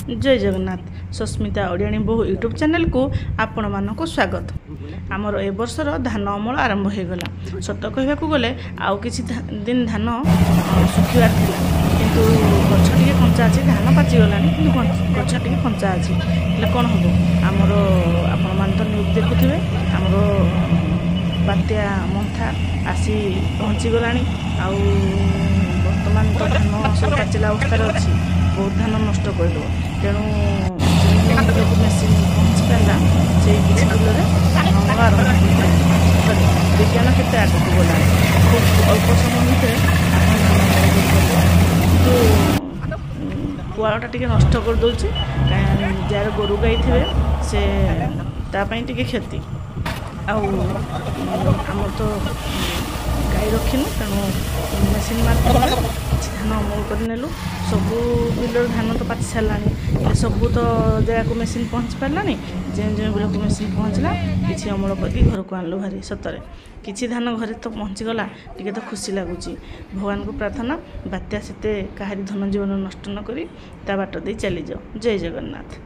जय जगन्नाथ सस्मिता ओडियाणी बहु YouTube channel को आपण मानक स्वागत। आमर ए वर्षर धान अमल आरंभ हो गला। सत कहवाक गले आउ किछि दिन धान सुखिबार थिला किंतु गछ टिके कंचा अछि, धान पाचि गलानी किंतु गछ टिके कंचा अछि। ले कोन हबो आमर आपण मान तो न्यूज देखुथिबे आमर बात्या मंथा आसी पहुँची गलानी। आउ वर्तमान तो धान सब पाचिला अवस्था अच्छी, बहुत धान नष्ट करदेव। तेणु बिलक मेसीन पहुँची पारा से किसी बिलरे धान अमल आरंभ विज्ञान केते आगक गला। खूब अल्प समय भितर कितु पुआलटा टी नष्ट करदे जार गोरु गाई थे से तापाई टी क्षति। आमर तो गाई रखिनु तेणु मेसीन माध्यम धान अमल करनेलु। सबू बिलर धान तो पाचि सारा सबू तो जगह मेसीन पहुँच पारानी। जो जो बिल को मेसीन पहुँचला किसी अमल करके घर को आणलु भारी। सतरे किसी धान घरे तो पहुँचीगला टी तो खुशी लगुच। भगवान को प्रार्थना बात्या से कहारी धन जीवन नष्ट न करी ता बाट दे चली जाओ। जय जगन्नाथ।